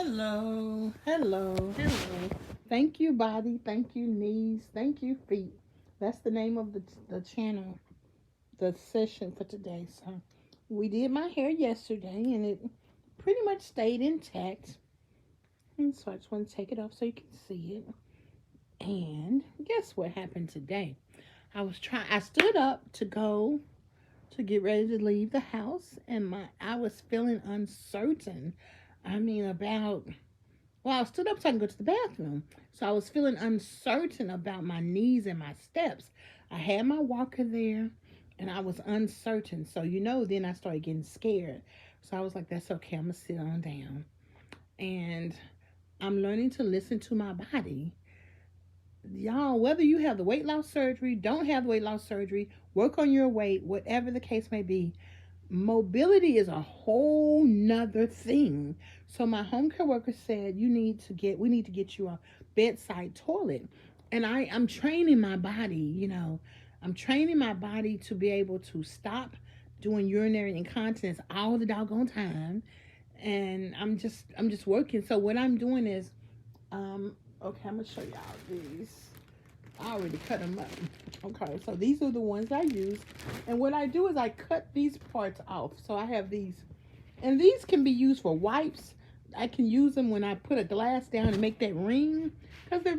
Hello, hello, hello. Thank you, body. Thank you, knees. Thank you, feet. That's the name of the channel, the session for today. So, we did my hair yesterday and it pretty much stayed intact. And so, I just want to take it off so you can see it. And guess what happened today? I stood up to go to get ready to leave the house, and I was feeling uncertain. About Well, I stood up so I can go to the bathroom. So I was feeling uncertain about my knees and my steps. I had my walker there and I was uncertain. So, then I started getting scared. So I was like, that's okay. I'm going to sit on down. And I'm learning to listen to my body. Y'all, whether you have the weight loss surgery, don't have the weight loss surgery, work on your weight, whatever the case may be, mobility is a whole nother thing. So my home care worker said we need to get you a bedside toilet. And I'm training my body, I'm training my body to be able to stop doing urinary incontinence all the doggone time. And I'm just working. So what I'm doing is okay, I'm gonna show y'all these. I already cut them up. Okay, so these are the ones I use. And what I do is I cut these parts off. So I have these. And these can be used for wipes. I can use them when I put a glass down and make that ring. Because they're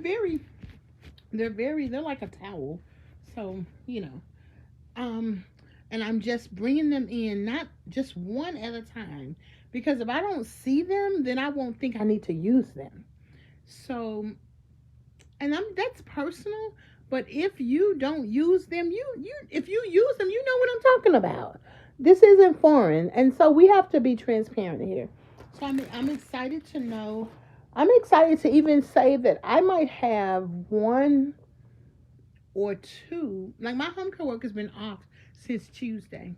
like a towel. So, and I'm just bringing them in, not just one at a time. Because if I don't see them, then I won't think I need to use them. So, and that's personal, but if you don't use them, if you use them, you know what I'm talking about. This isn't foreign, and so we have to be transparent here. So I'm excited to know. I'm excited to even say that I might have one or two. Like, my home care work has been off since Tuesday.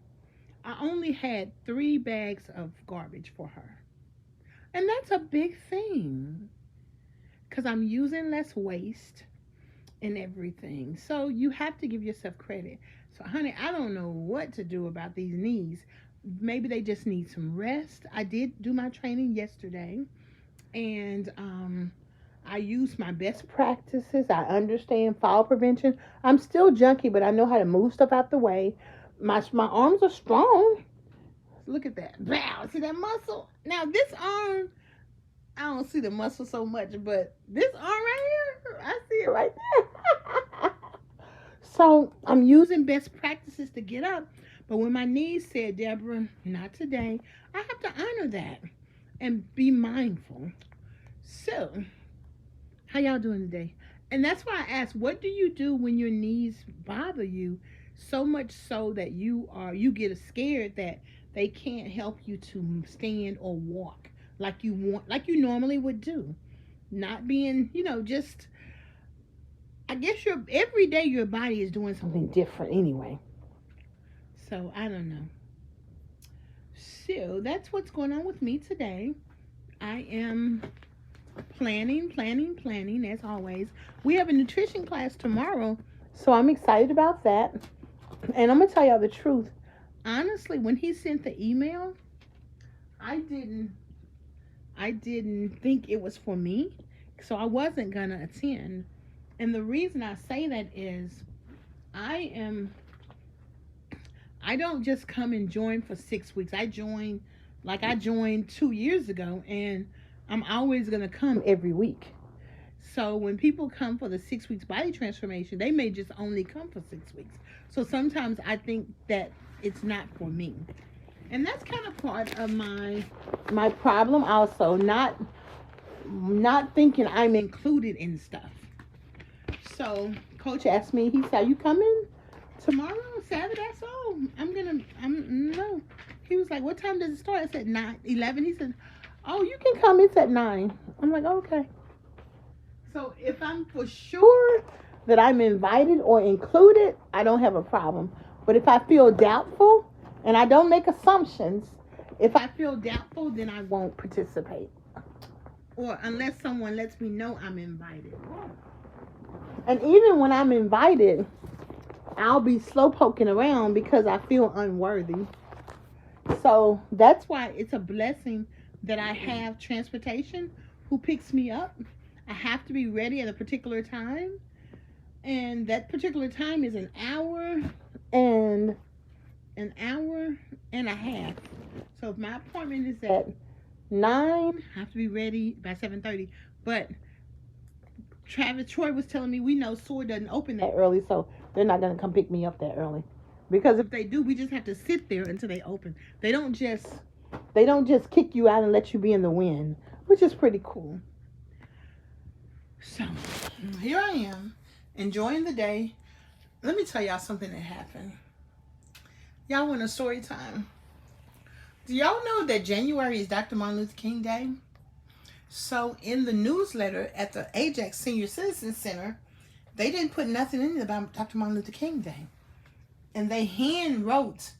I only had 3 bags of garbage for her, and that's a big thing because I'm using less waste and everything. So you have to give yourself credit. So, honey, I don't know what to do about these knees. Maybe they just need some rest. I did do my training yesterday, and I used my best practices. I understand fall prevention. I'm still junky, but I know how to move stuff out the way. My arms are strong. Look at that. Wow, see that muscle? Now, this arm, I don't see the muscle so much, but this arm right here, I see it right there. So I'm using best practices to get up. But when my knees said, Deborah, not today, I have to honor that and be mindful. So, how y'all doing today? And that's why I asked, what do you do when your knees bother you so much so that you get scared that they can't help you to stand or walk like you normally would do? Not being, just, I guess every day your body is doing something different anyway. So I don't know. So that's what's going on with me today. I am planning as always. We have a nutrition class tomorrow, so I'm excited about that. And I'm gonna tell y'all the truth. Honestly, when he sent the email, I didn't think it was for me, so I wasn't gonna attend. And the reason I say that is I don't just come and join for 6 weeks. I joined 2 years ago, and I'm always gonna come every week. So when people come for the 6 weeks body transformation, they may just only come for 6 weeks. So sometimes I think that it's not for me. And that's kind of part of my problem also, not thinking I'm included in stuff. So coach asked me, he said, "You coming tomorrow, Saturday?" So I'm no. He was like, "What time does it start?" I said 9:11. He said, "Oh, you can come. It's at 9." I'm like, "Okay." So if I'm for sure that I'm invited or included, I don't have a problem. But if I feel doubtful, and I don't make assumptions, if I feel doubtful, then I won't participate. Or unless someone lets me know I'm invited. And even when I'm invited, I'll be slow poking around because I feel unworthy. So that's why it's a blessing that I have transportation who picks me up. I have to be ready at a particular time, and that particular time is and an hour and a half. So if my appointment is at 9, I have to be ready by 7:30. But Travis Troy was telling me we know SOAR doesn't open that early, so they're not gonna come pick me up that early. Because if they do, we just have to sit there until they open. They don't just kick you out and let you be in the wind, which is pretty cool. So here I am, enjoying the day. Let me tell y'all something that happened. Y'all want a story time? Do y'all know that January is Dr. Martin Luther King Day? So in the newsletter at the Ajax Senior Citizen Center, they didn't put nothing in it about Dr. Martin Luther King Day. And they hand wrote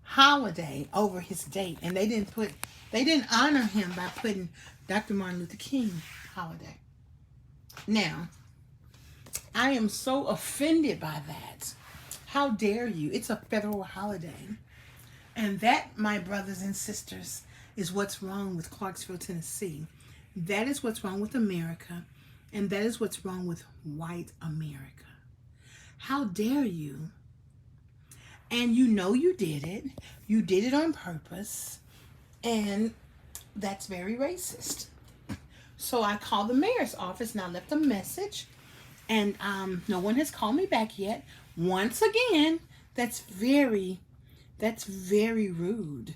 holiday over his date. And they didn't honor him by putting Dr. Martin Luther King holiday. Now, I am so offended by that. How dare you? It's a federal holiday. And that, my brothers and sisters, is what's wrong with Clarksville, Tennessee. That is what's wrong with America. And that is what's wrong with white America. How dare you? And you know you did it. You did it on purpose. And that's very racist. So I called the mayor's office and I left a message. And no one has called me back yet. Once again, that's very rude.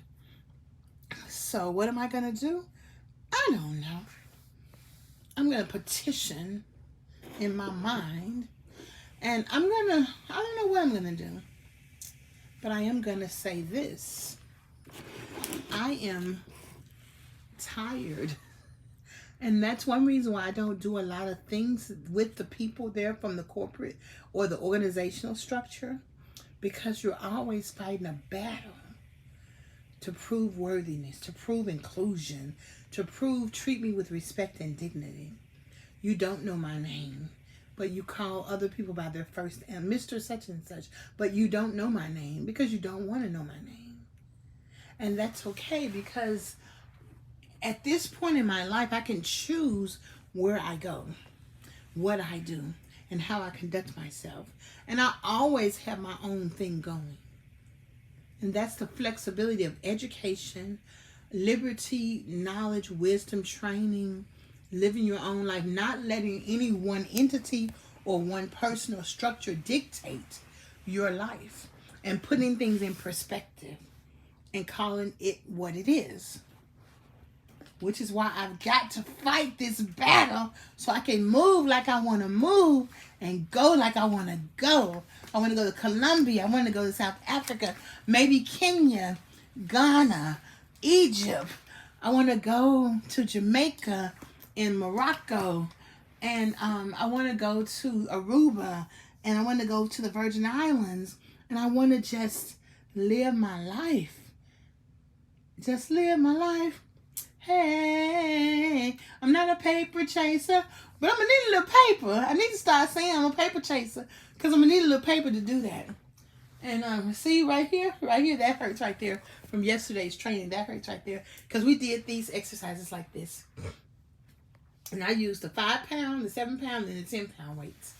So what am I going to do? I don't know. I'm going to petition in my mind. And I don't know what I'm going to do. But I am going to say this. I am tired. And that's one reason why I don't do a lot of things with the people there from the corporate or the organizational structure. Because you're always fighting a battle to prove worthiness, to prove inclusion, to prove treat me with respect and dignity. You don't know my name, but you call other people by their first name, Mr. Such and Such, but you don't know my name because you don't want to know my name. And that's okay, because at this point in my life, I can choose where I go, what I do, and how I conduct myself. And I always have my own thing going. And that's the flexibility of education, liberty, knowledge, wisdom, training, living your own life, not letting any one entity or one person or structure dictate your life, and putting things in perspective and calling it what it is. Which is why I've got to fight this battle so I can move like I want to move and go like I want to go. I want to go to Colombia. I want to go to South Africa, maybe Kenya, Ghana, Egypt. I want to go to Jamaica and Morocco. And I want to go to Aruba. And I want to go to the Virgin Islands. And I want to just live my life. Just live my life. Hey, I'm not a paper chaser, but I'm gonna need a little paper. I need to start saying I'm a paper chaser because I'm gonna need a little paper to do that. And see right here, that hurts right there from yesterday's training. That hurts right there because we did these exercises like this. And I used the 5 pound, the 7 pound, and the 10 pound weights.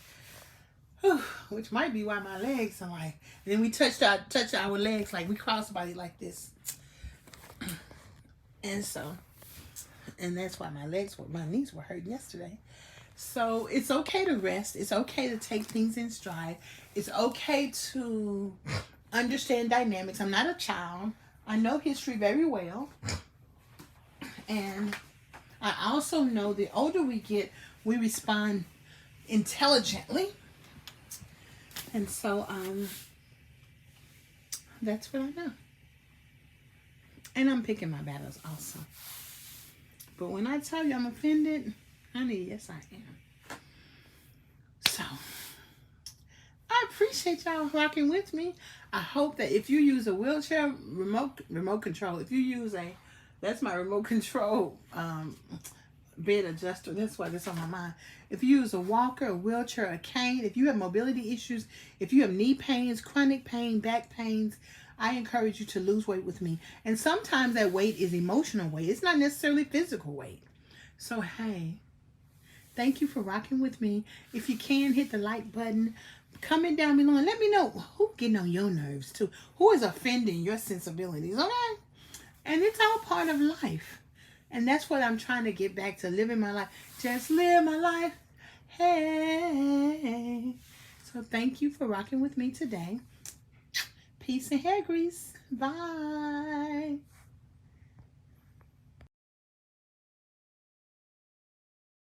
Whew, which might be why my legs are like. And then we touch our legs like we cross the body like this. And that's why my knees were hurting yesterday. So it's okay to rest. It's okay to take things in stride. It's okay to understand dynamics. I'm not a child. I know history very well. And I also know the older we get, we respond intelligently. And so that's what I know. And I'm picking my battles also. But when I tell you I'm offended, honey, yes I am. So, I appreciate y'all rocking with me. I hope that if you use a wheelchair remote control, that's my remote control bed adjuster. That's why that's on my mind. If you use a walker, a wheelchair, a cane, if you have mobility issues, if you have knee pains, chronic pain, back pains, I encourage you to lose weight with me. And sometimes that weight is emotional weight. It's not necessarily physical weight. So, hey, thank you for rocking with me. If you can, hit the like button. Comment down below and let me know who getting on your nerves too. Who is offending your sensibilities, okay? And it's all part of life. And that's what I'm trying to get back to, living my life. Just live my life. Hey. So thank you for rocking with me today. Peace and hair grease. Bye.